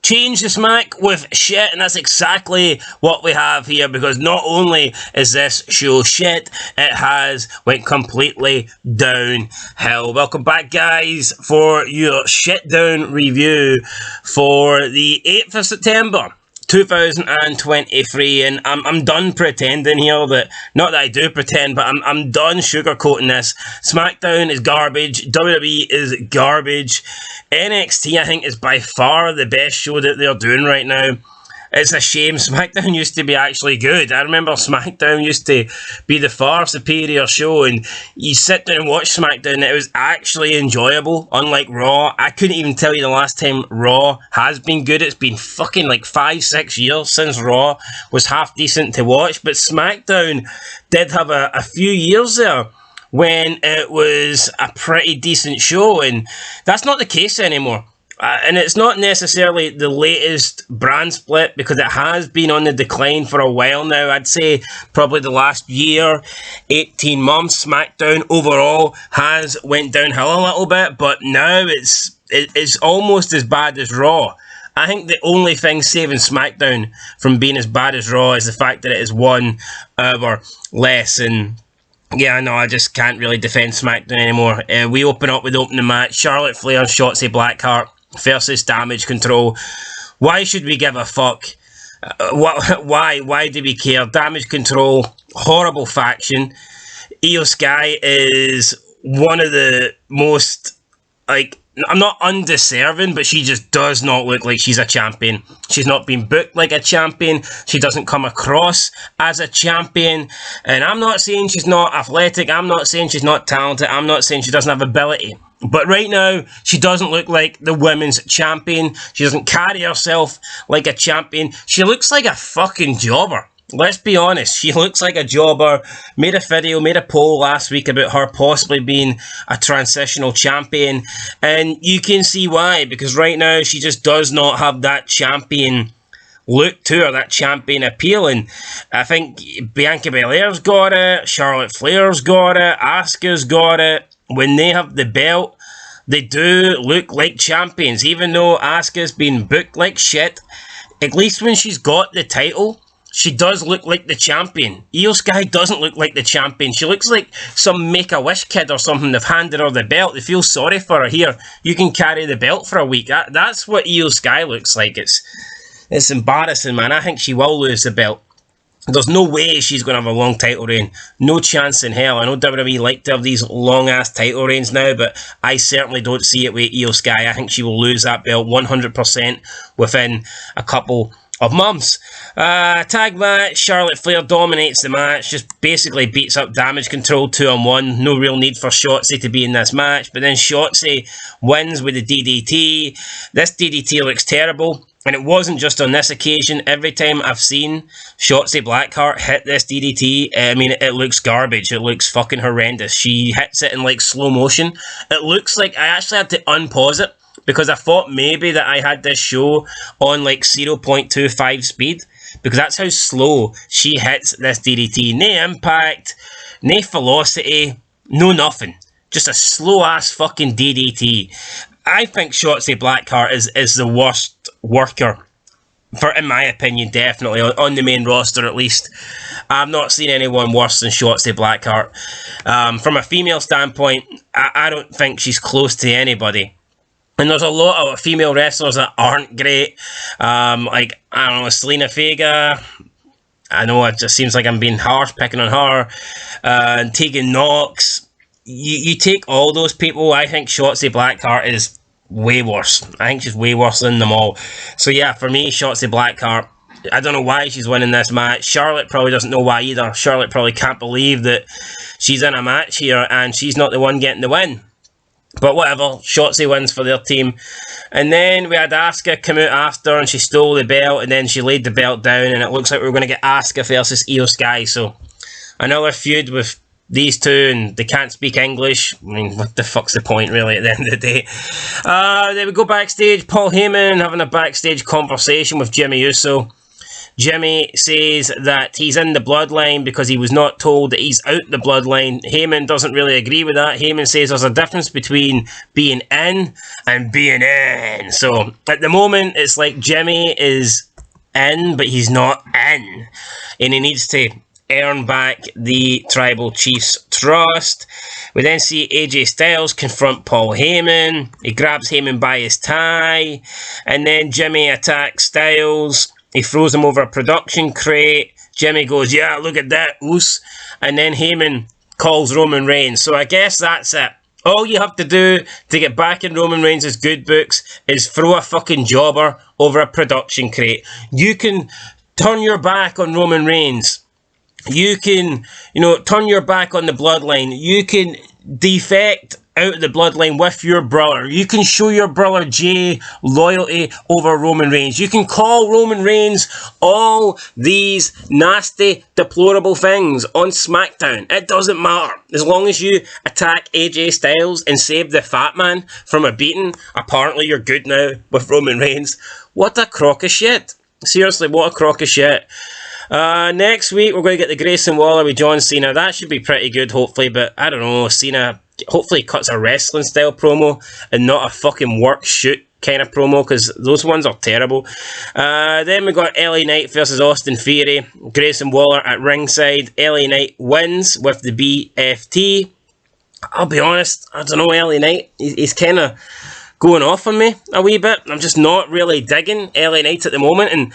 Change the smack with shit, and that's exactly what we have here, because not only is this show shit, it has went completely downhill. Welcome back, guys, for your shit down review for the 8th of September 2023, and I'm done pretending here that, not that I do pretend, but I'm done sugarcoating this. SmackDown is garbage, WWE is garbage, NXT I think is by far the best show that they're doing right now. It's a shame. SmackDown used to be actually good. I remember SmackDown used to be the far superior show, and you sit down and watch SmackDown and it was actually enjoyable, unlike Raw. I couldn't even tell you the last time Raw has been good. It's been fucking like 5-6 years since Raw was half decent to watch, but SmackDown did have a few years there when it was a pretty decent show, and that's not the case anymore. And it's not necessarily the latest brand split, because it has been on the decline for a while now. I'd say probably the last year, 18 months, SmackDown overall has went downhill a little bit, but now it's almost as bad as Raw. I think the only thing saving SmackDown from being as bad as Raw is the fact that it is 1 hour less, and yeah, no, I just can't really defend SmackDown anymore. We open up with the opening match, Charlotte Flair and Shotzi Blackheart versus Damage Control. Why should we give a fuck? Why do we care? Damage Control, horrible faction. Io Sky is one of the most, like, I'm not undeserving, but she just does not look like she's a champion. She's not been booked like a champion. She doesn't come across as a champion. And I'm not saying she's not athletic. I'm not saying she's not talented. I'm not saying she doesn't have ability. But right now, she doesn't look like the women's champion. She doesn't carry herself like a champion. She looks like a fucking jobber. Let's be honest, she looks like a jobber. Made a video, made a poll last week about her possibly being a transitional champion. And you can see why, because right now she just does not have that champion look to her, that champion appeal. And I think Bianca Belair's got it, Charlotte Flair's got it, Asuka's got it. When they have the belt, they do look like champions. Even though Asuka's been booked like shit, at least when she's got the title, she does look like the champion. Io Sky doesn't look like the champion. She looks like some Make-A-Wish kid or something. They've handed her the belt. They feel sorry for her. Here, you can carry the belt for a week. That's what Io Sky looks like. It's embarrassing, man. I think she will lose the belt. There's no way she's going to have a long title reign. No chance in hell. I know WWE like to have these long-ass title reigns now, but I certainly don't see it with Io Sky. I think she will lose that belt 100% within a couple of months. Tag match, Charlotte Flair dominates the match, just basically beats up Damage Control 2-on-1. No real need for Shotzi to be in this match, but then Shotzi wins with the DDT. This DDT looks terrible. And it wasn't just on this occasion. Every time I've seen Shotzi Blackheart hit this DDT, I mean, it looks garbage. It looks fucking horrendous. She hits it in, like, slow motion. It looks like I actually had to unpause it, because I thought maybe that I had this show on, like, 0.25 speed, because that's how slow she hits this DDT. No impact, no velocity, no nothing. Just a slow-ass fucking DDT. I think Shotzi Blackheart is the worst worker, in my opinion, definitely, on the main roster at least. I've not seen anyone worse than Shotzi Blackheart. From a female standpoint, I don't think she's close to anybody. And there's a lot of female wrestlers that aren't great. Like, I don't know, Selena Vega. I know it just seems like I'm being harsh picking on her. And Tegan Knox. You take all those people, I think Shotzi Blackheart is way worse. I think she's way worse than them all. So yeah, for me, Shotzi Blackheart, I don't know why she's winning this match. Charlotte probably doesn't know why either. Charlotte probably can't believe that she's in a match here and she's not the one getting the win. But whatever, Shotzi wins for their team. And then we had Asuka come out after and she stole the belt, and then she laid the belt down, and it looks like we're going to get Asuka versus Io Sky. So another feud with these two, and they can't speak English. I mean, what the fuck's the point, really, at the end of the day? Then we go backstage. Paul Heyman having a backstage conversation with Jimmy Uso. Jimmy says that he's in the bloodline because he was not told that he's out the bloodline. Heyman doesn't really agree with that. Heyman says there's a difference between being in and being in. So at the moment, it's like Jimmy is in, but he's not in. And he needs to earn back the Tribal Chief's trust. We then see AJ Styles confront Paul Heyman. He grabs Heyman by his tie. And then Jimmy attacks Styles. He throws him over a production crate. Jimmy goes, yeah, look at that, oos. And then Heyman calls Roman Reigns. So I guess that's it. All you have to do to get back in Roman Reigns' good books is throw a fucking jobber over a production crate. You can turn your back on Roman Reigns. You can, turn your back on the bloodline. You can defect out of the bloodline with your brother. You can show your brother Jay loyalty over Roman Reigns. You can call Roman Reigns all these nasty, deplorable things on SmackDown. It doesn't matter. As long as you attack AJ Styles and save the fat man from a beating, apparently you're good now with Roman Reigns. What a crock of shit. Seriously, what a crock of shit. Next week, we're going to get the Grayson Waller with John Cena. That should be pretty good, hopefully, but I don't know. Cena hopefully cuts a wrestling style promo and not a fucking work shoot kind of promo, because those ones are terrible. Then we got LA Knight versus Austin Theory. Grayson Waller at ringside. LA Knight wins with the BFT. I'll be honest, I don't know, LA Knight, he's kind of going off on me a wee bit. I'm just not really digging LA Knight at the moment, and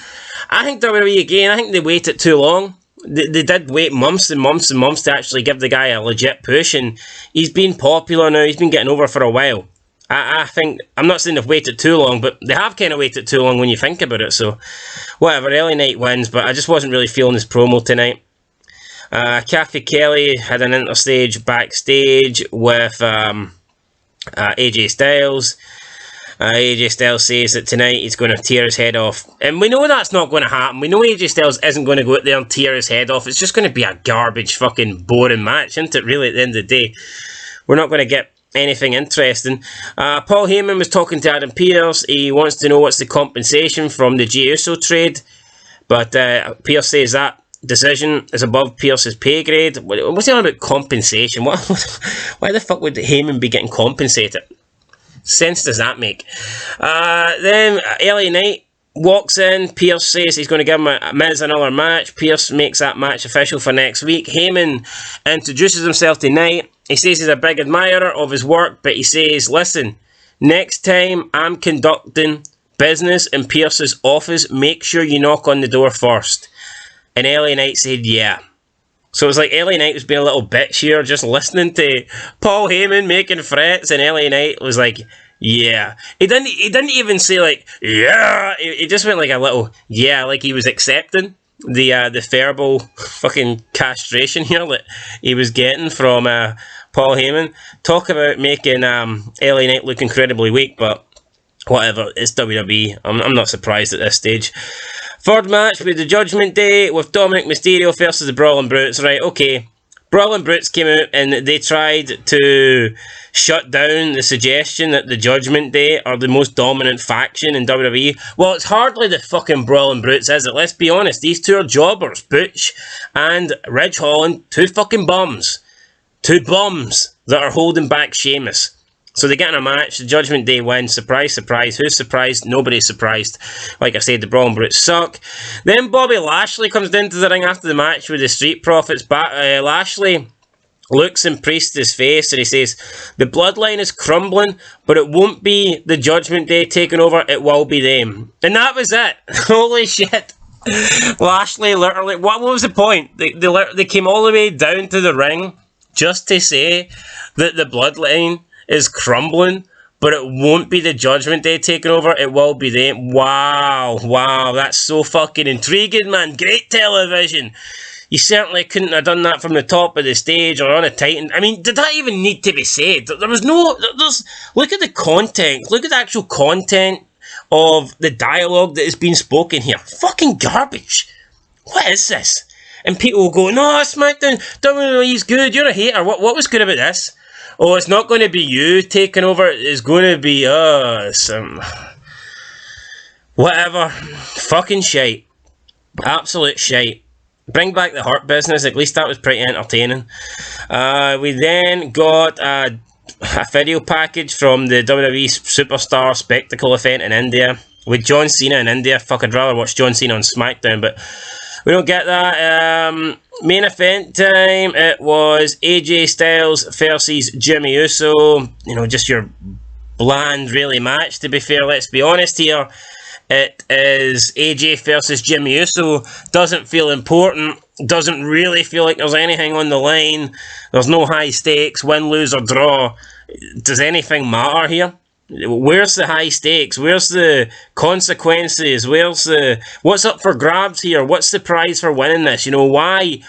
I think WWE again, I think they waited too long. They did wait months and months and months to actually give the guy a legit push, and he's been popular now, he's been getting over for a while. I think, I'm not saying they've waited too long, but they have kind of waited too long when you think about it, so whatever, LA Knight wins, but I just wasn't really feeling his promo tonight. Kathy Kelly had an interstage backstage with AJ Styles. AJ Styles says that tonight he's going to tear his head off. And we know that's not going to happen. We know AJ Styles isn't going to go out there and tear his head off. It's just going to be a garbage fucking boring match, isn't it, really, at the end of the day? We're not going to get anything interesting. Paul Heyman was talking to Adam Pearce. He wants to know what's the compensation from the Jey Uso trade. But Pearce says that decision is above Pearce's pay grade. What's he on about compensation? Why the fuck would Heyman be getting compensated? Sense does that make? Then LA Knight walks in. Pearce says he's going to give him a Miz another match. Pearce makes that match official for next week. Heyman introduces himself tonight. He says he's a big admirer of his work, but he says, listen, next time I'm conducting business in Pearce's office, make sure you knock on the door first. And LA Knight said, yeah. So it was like LA Knight was being a little bitch here, just listening to Paul Heyman making threats, and LA Knight was like, yeah. He didn't even say like, yeah. He just went like a little, yeah, like he was accepting the verbal fucking castration here that he was getting from Paul Heyman. Talk about making LA Knight look incredibly weak, but whatever, it's WWE. I'm not surprised at this stage. Third match with the Judgment Day with Dominic Mysterio versus the Brawling Brutes. Right, okay. Brawling Brutes came out and they tried to shut down the suggestion that the Judgment Day are the most dominant faction in WWE. Well, it's hardly the fucking Brawling Brutes, is it? Let's be honest. These two are jobbers. Butch and Ridge Holland. Two fucking bums. Two bums that are holding back Sheamus. So they get in a match, the Judgment Day win. Surprise, surprise. Who's surprised? Nobody's surprised. Like I said, the Brawling Brutes suck. Then Bobby Lashley comes into the ring after the match with the Street Profits. Lashley looks in Priest's face and he says, the bloodline is crumbling, but it won't be the Judgment Day taking over, it will be them. And that was it. Holy shit. Lashley literally, what was the point? They came all the way down to the ring just to say that the bloodline is crumbling, but it won't be the Judgment Day taking over, it will be them. Wow, that's so fucking intriguing, man. Great television. You certainly couldn't have done that from the top of the stage or on a Titan. I mean, did that even need to be said? Look at the content, look at the actual content of the dialogue that is being spoken here. Fucking garbage. What is this? And people will go, no, SmackDown, WWE's good, you're a hater. What was good about this? Oh, it's not going to be you taking over, it's going to be us. Whatever. Fucking shite. Absolute shite. Bring back the Hurt Business. At least that was pretty entertaining. We then got a video package from the WWE Superstar Spectacle event in India with John Cena in India. Fuck, I'd rather watch John Cena on SmackDown, but we don't get that. Main event time, it was AJ Styles versus Jimmy Uso. You know, just your bland, really match, to be fair. Let's be honest here. It is AJ versus Jimmy Uso. Doesn't feel important. Doesn't really feel like there's anything on the line. There's no high stakes, win, lose, or draw. Does anything matter here? Where's the high stakes? Where's the consequences? What's up for grabs here? What's the prize for winning this? You know, why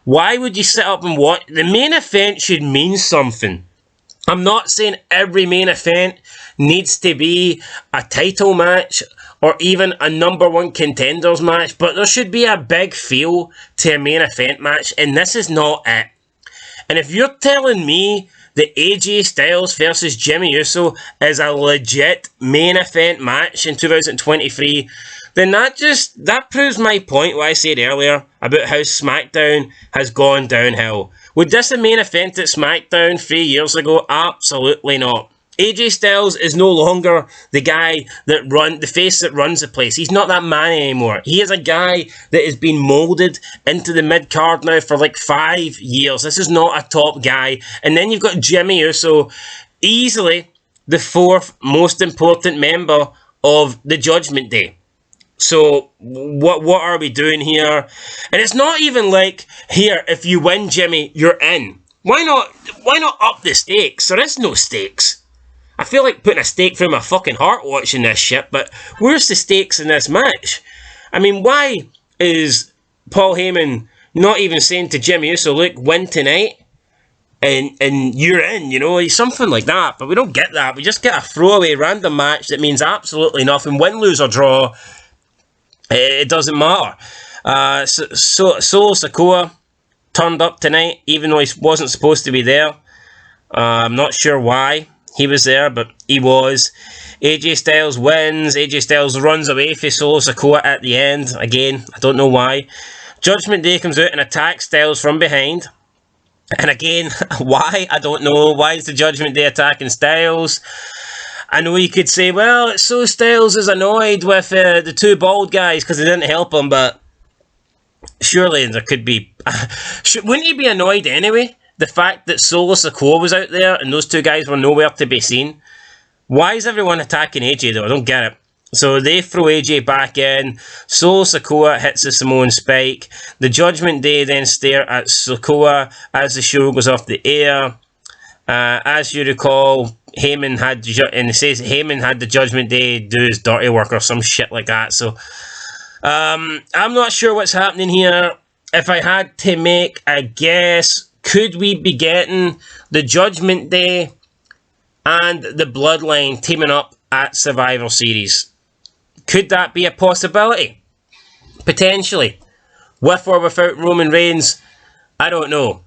would you sit up and watch? The main event should mean something. I'm not saying every main event needs to be a title match or even a number one contenders match, but there should be a big feel to a main event match, and this is not it. And if you're telling me that AJ Styles versus Jimmy Uso is a legit main event match in 2023, then that proves my point, what I said earlier about how SmackDown has gone downhill. Was this a main event at SmackDown 3 years ago? Absolutely not. AJ Styles is no longer the guy the face that runs the place. He's not that man anymore. He is a guy that has been molded into the mid-card now for like 5 years. This is not a top guy. And then you've got Jimmy Uso, easily the fourth most important member of the Judgment Day. So what are we doing here? And it's not even like, here, if you win, Jimmy, you're in. Why not up the stakes? There is no stakes. I feel like putting a stake through my fucking heart watching this shit, but where's the stakes in this match? I mean, why is Paul Heyman not even saying to Jimmy Uso, look, win tonight and you're in, you know, something like that. But we don't get that. We just get a throwaway random match that means absolutely nothing. Win, lose or draw, it doesn't matter. Solo Sikoa turned up tonight, even though he wasn't supposed to be there. I'm not sure why he was there, but he was. AJ Styles wins. AJ Styles runs away for Solo Sikoa at the end. Again, I don't know why. Judgment Day comes out and attacks Styles from behind. And again, why? I don't know. Why is the Judgment Day attacking Styles? I know you could say, well, it's so Styles is annoyed with the two bald guys because they didn't help him, but surely there could be... wouldn't he be annoyed anyway? The fact that Solo Sikoa was out there and those two guys were nowhere to be seen. Why is everyone attacking AJ though? I don't get it. So they throw AJ back in. Solo Sikoa hits the Samoan Spike. The Judgment Day then stare at Sikoa as the show goes off the air. As you recall, Heyman had the Judgment Day do his dirty work or some shit like that. So I'm not sure what's happening here. If I had to make a guess, could we be getting the Judgment Day and the Bloodline teaming up at Survivor Series? Could that be a possibility? Potentially. With or without Roman Reigns? I don't know.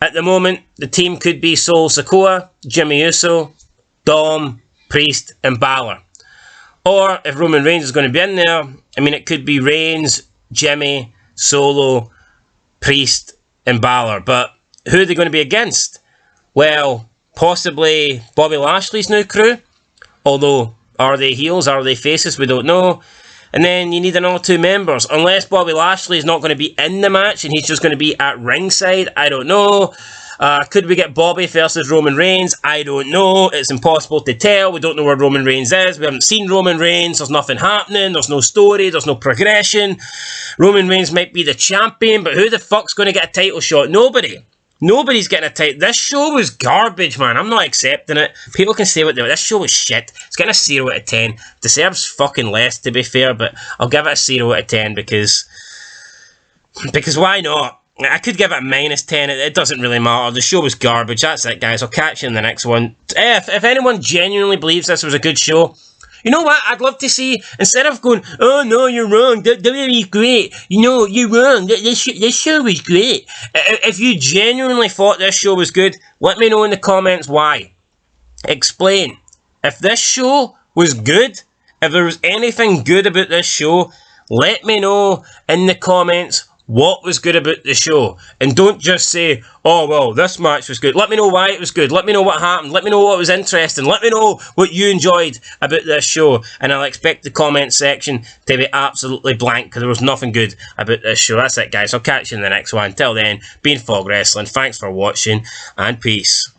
At the moment, the team could be Solo Sikoa, Jimmy Uso, Dom, Priest, and Balor. Or, if Roman Reigns is going to be in there, I mean, it could be Reigns, Jimmy, Solo, Priest, and Balor. But who are they going to be against? Well, possibly Bobby Lashley's new crew. Although, are they heels? Are they faces? We don't know. And then you need another two members. Unless Bobby Lashley is not going to be in the match and he's just going to be at ringside. I don't know. Could we get Bobby versus Roman Reigns? I don't know. It's impossible to tell. We don't know where Roman Reigns is. We haven't seen Roman Reigns. There's nothing happening. There's no story. There's no progression. Roman Reigns might be the champion, but who the fuck's going to get a title shot? Nobody. Nobody's getting a title. This show was garbage, man. I'm not accepting it. People can say what they want. This show was shit. It's getting a 0 out of 10. Deserves fucking less, to be fair, but I'll give it a 0 out of 10 because why not? I could give it a -10. It doesn't really matter. The show was garbage. That's it, guys. I'll catch you in the next one. If anyone genuinely believes this was a good show, you know what? I'd love to see, instead of going, oh no, you're wrong, WWE's great. You know, you're wrong, this show was great. If you genuinely thought this show was good, let me know in the comments why. Explain. If this show was good, if there was anything good about this show, let me know in the comments what was good about the show. And don't just say, oh, well, this match was good. Let me know why it was good. Let me know what happened. Let me know what was interesting. Let me know what you enjoyed about this show. And I'll expect the comment section to be absolutely blank because there was nothing good about this show. That's it, guys. I'll catch you in the next one. Until then, been Fog Wrestling. Thanks for watching and peace.